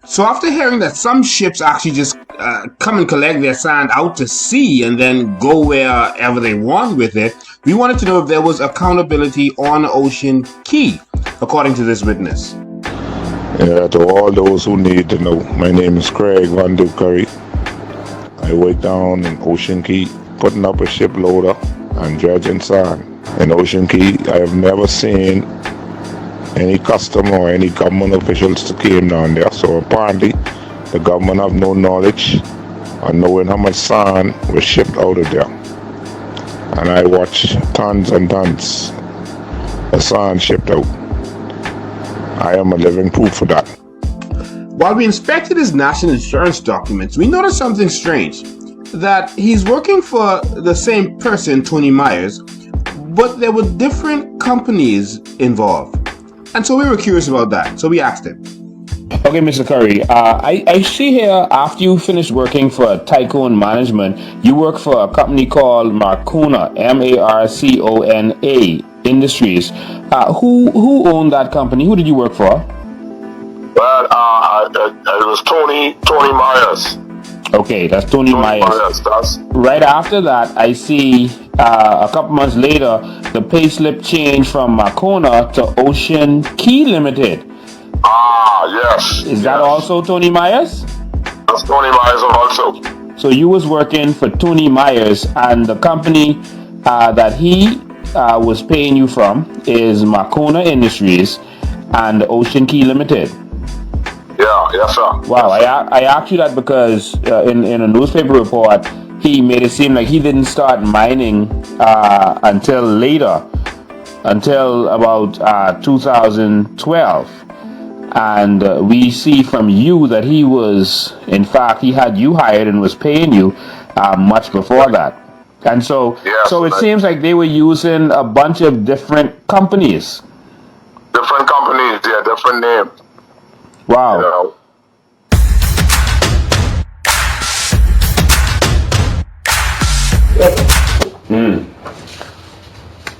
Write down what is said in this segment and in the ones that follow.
So after hearing that some ships actually just come and collect their sand out to sea and then go wherever they want with it, we wanted to know if there was accountability on Ocean Key, according to this witness. Yeah, to all those who need to know, my name is Craig Van Duke Curry. I work down in Ocean Key, putting up a ship loader and dredging sand. In Ocean Key, I have never seen any customer or any government officials to came down there. So apparently, the government have no knowledge on knowing how much sand was shipped out of there. And I watch tons and tons of sand shipped out. I am a living proof of that. While we inspected his national insurance documents, we noticed something strange. That he's working for the same person, Tony Myers, but there were different companies involved. And so we were curious about that. So we asked him. Okay, Mr. Curry, I see here after you finished working for Tycoon Management, you work for a company called Marcona, Marcona Industries. Who owned that company? Who did you work for? Well, it was Tony Myers. Okay, that's Tony Myers. Right after that, I see a couple months later, the pay slip changed from Marcona to Ocean Key Limited. Yes. Is that also Tony Myers? That's Tony Myers also. So you was working for Tony Myers, and the company that he was paying you from is Marcona Industries and Ocean Key Limited. Yeah, yes, sir. Wow, I asked you that because in a newspaper report, he made it seem like he didn't start mining until later, until about 2012. And we see from you that he was, in fact, he had you hired and was paying you much before that. And so, yes, so it seems like they were using a bunch of different companies. Different companies, yeah, different names. Wow. You know.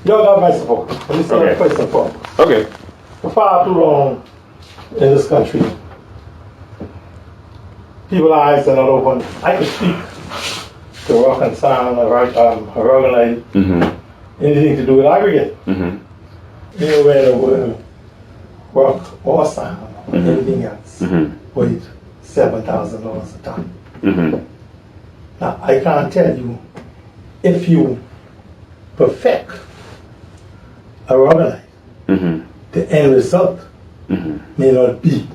You got my support. Let me say Okay. that first and foremost. Okay. For far too long in this country, people's eyes are not open. I could speak to rock and sound, organize, anything to do with aggregate. Anywhere in the world, rock or sound, or anything else, with $7,000 a ton. Now, I can't tell you if you perfect a organize, the end result may not be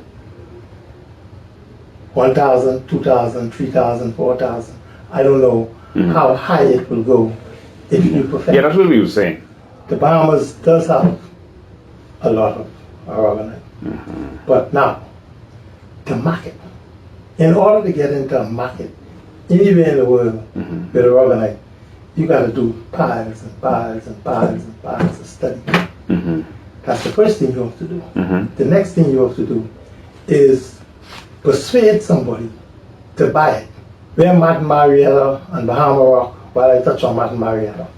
1,000, 2,000, 3,000, 4,000. I don't know how high it will go if you perfect. Yeah, that's what we were saying. The Bahamas does have a lot of organize. But now, the market. In order to get into a market, anywhere in the world with organize, you got to do piles and piles and piles and piles of study. That's the first thing you have to do. The next thing you have to do is persuade somebody to buy it. Where Martin Marietta and Bahama Rock, while I touch on Martin Marietta.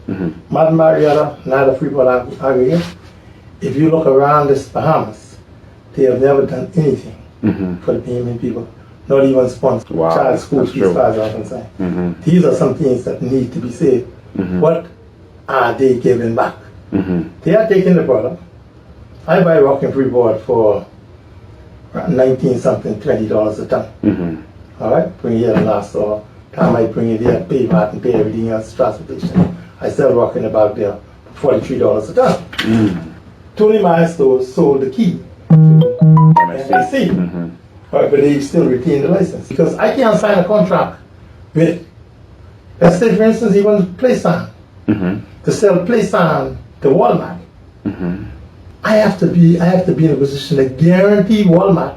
Martin Marietta, not a Freeport aggregate. If you look around this Bahamas, they have never done anything for the Bahamian people. Not even sponsor child school fees, as far as I'm concerned. These are some things that need to be said. What are they giving back? They are taking the product. I buy rock in Freeport for 19 something, $20 a ton. All right, bring it here to Nassau. Time I bring it here, pay VAT and pay everything else, transportation. I sell rock in the back there for $43 a ton. Tony Myers sold the key to MSC. But they still retain the license. Because I can't sign a contract with, let's say for instance, even PlaySan, to sell PlaySan to Walmart. I have to be in a position to guarantee Walmart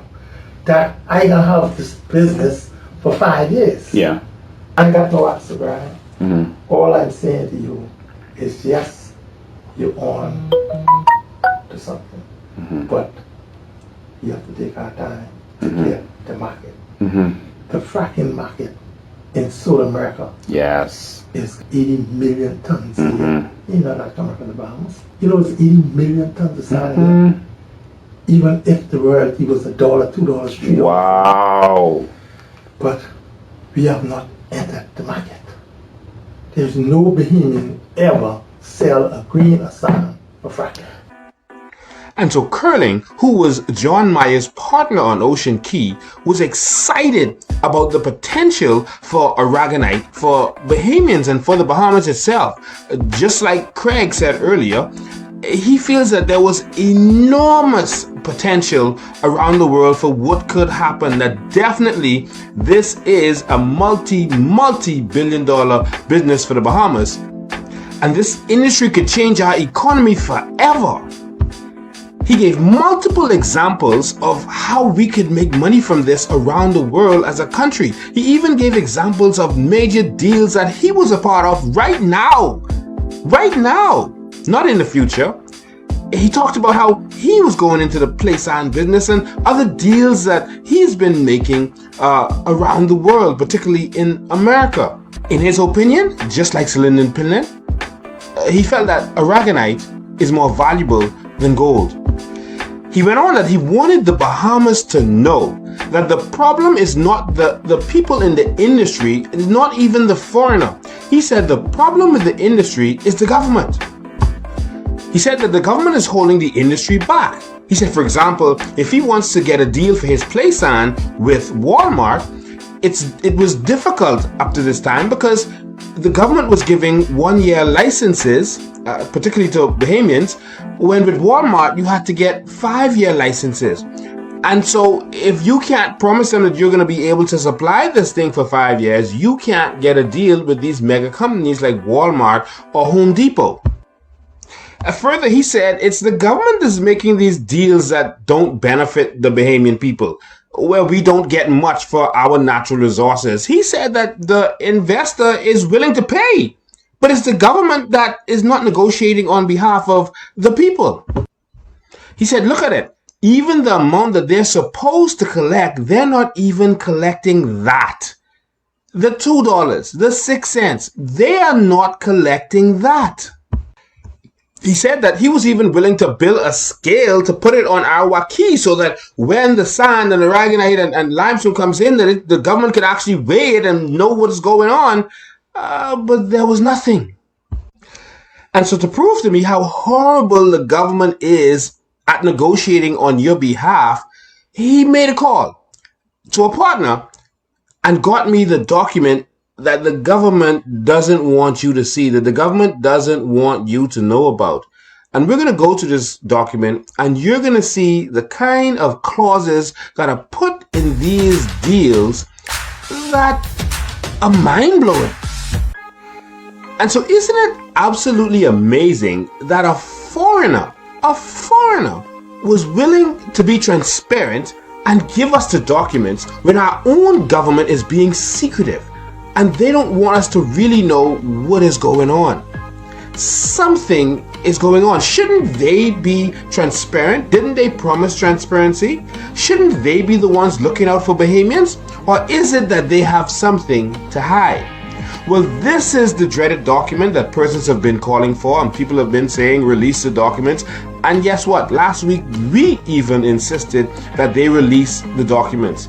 that I can have this business for 5 years. Yeah. I got no answer, Brian. All I'm saying to you is yes, you're on to something. But you have to take our time to get the market. The fracking market in South America Yes. is 80 million tons a year. You know that coming from the Bahamas. You know it's 80 million tons of sand here. even if the royalty was $1, $2, $3. Wow. But we have not entered the market. There's no Bahamian ever sell a grain of sand for fracking. And so Curling, who was John Myers' partner on Ocean Key, was excited about the potential for aragonite for Bahamians and for the Bahamas itself. Just like Craig said earlier, he feels that there was enormous potential around the world for what could happen, that definitely this is a multi-billion dollar business for the Bahamas. And this industry could change our economy forever. He gave multiple examples of how we could make money from this around the world as a country. He even gave examples of major deals that he was a part of right now. Right now, not in the future. He talked about how he was going into the play sign business and other deals that he's been making around the world, particularly in America. In his opinion, just like Celine Pinland, he felt that aragonite is more valuable than gold. He went on that he wanted the Bahamas to know that the problem is not the people in the industry, not even the foreigner. He said the problem with the industry is the government. He said that the government is holding the industry back. He said, for example, if he wants to get a deal for his play sign with Walmart, it was difficult up to this time because the government was giving 1-year licenses, particularly to Bahamians, when with Walmart you had to get 5-year licenses. And so if you can't promise them that you're going to be able to supply this thing for 5 years, you can't get a deal with these mega companies like Walmart or Home Depot. Further, he said it's the government that's making these deals that don't benefit the Bahamian people, where we don't get much for our natural resources. He said that the investor is willing to pay, but it's the government that is not negotiating on behalf of the people. He said, look at it. Even the amount that they're supposed to collect, they're not even collecting that. The $2, the 6 cents, they are not collecting that. He said that he was even willing to build a scale to put it on our key so that when the sand and the aragonite and limestone comes in, that the government could actually weigh it and know what's going on. But there was nothing. And so to prove to me how horrible the government is at negotiating on your behalf, he made a call to a partner and got me the document that the government doesn't want you to see, that the government doesn't want you to know about. And we're going to go to this document and you're going to see the kind of clauses that are put in these deals that are mind-blowing. And so isn't it absolutely amazing that a foreigner was willing to be transparent and give us the documents when our own government is being secretive? And they don't want us to really know what is going on. Something is going on. Shouldn't they be transparent? Didn't they promise transparency? Shouldn't they be the ones looking out for Bahamians? Or is it that they have something to hide? Well, this is the dreaded document that persons have been calling for, and people have been saying release the documents. And guess what? Last week we even insisted that they release the documents.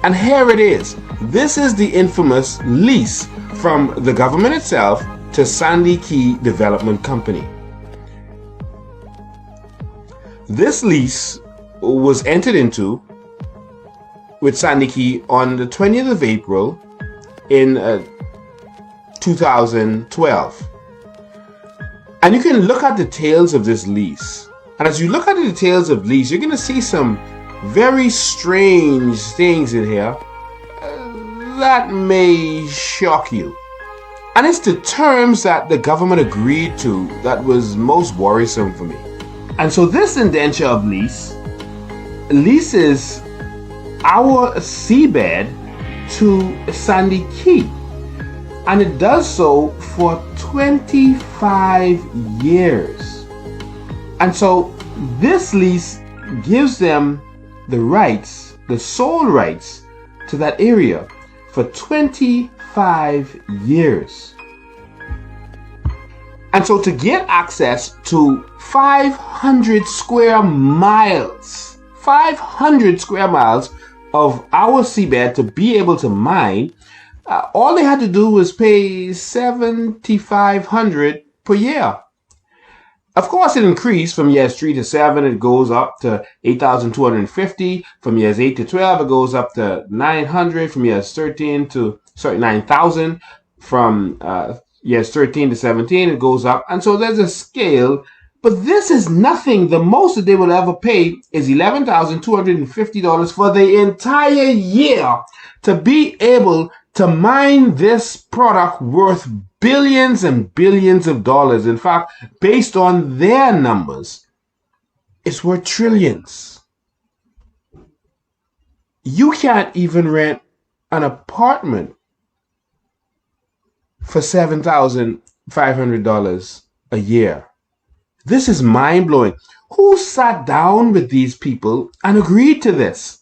And here it is. This is the infamous lease from the government itself to Sandy Key Development Company. This lease was entered into with Sandy Key on the 20th of April in 2012. And you can look at the details of this lease. And as you look at the details of lease, you're going to see some very strange things in here that may shock you. And it's the terms that the government agreed to that was most worrisome for me. And so this indenture of lease leases our seabed to Sandy Key. And it does so for 25 years. And so this lease gives them the rights, the sole rights to that area for 25 years. And so to get access to 500 square miles 500 square miles of our seabed to be able to mine. All they had to do was pay $7,500 per year. Of course, it increased from years 3 to 7. It goes up to 8,250. From years 8 to 12, it goes up to 900. From years 13 to 9,000. From years 13 to 17, it goes up. And so there's a scale. But this is nothing. The most that they will ever pay is $11,250 for the entire year to be able to mine this product worth billions and billions of dollars. In fact, based on their numbers, it's worth trillions. You can't even rent an apartment for $7,500 a year. This is mind-blowing. Who sat down with these people and agreed to this?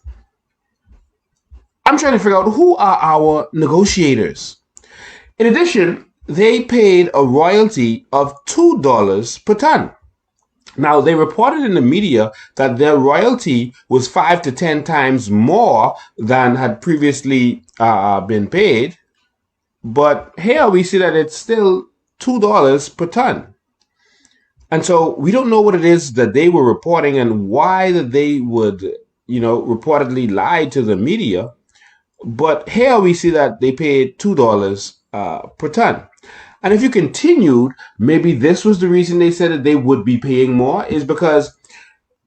I'm trying to figure out who are our negotiators. In addition, they paid a royalty of $2 per ton. Now, they reported in the media that their royalty was 5 to 10 times more than had previously been paid. But here we see that it's still $2 per ton. And so we don't know what it is that they were reporting and why that they would, reportedly lie to the media. But here we see that they paid $2 per ton. And if you continued, maybe this was the reason they said that they would be paying more, is because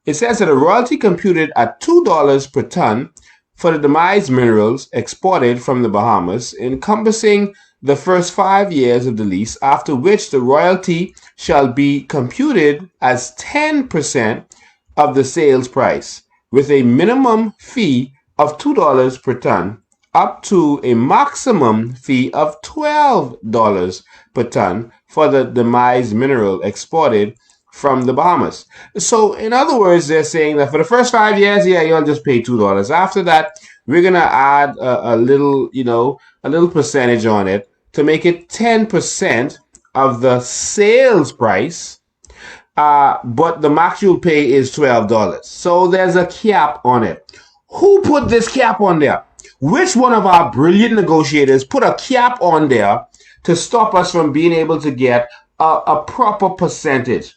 it says that a royalty computed at $2 per ton for the demised minerals exported from the Bahamas, encompassing the first 5 years of the lease, after which the royalty shall be computed as 10% of the sales price, with a minimum fee of $2 per ton, up to a maximum fee of $12 per ton for the demised mineral exported from the Bahamas. So, in other words, they're saying that for the first 5 years, you'll just pay $2. After that, we're gonna add a little percentage on it to make it 10% of the sales price. But the max you'll pay is $12. So there's a cap on it. Who put this cap on there? Which one of our brilliant negotiators put a cap on there to stop us from being able to get a proper percentage?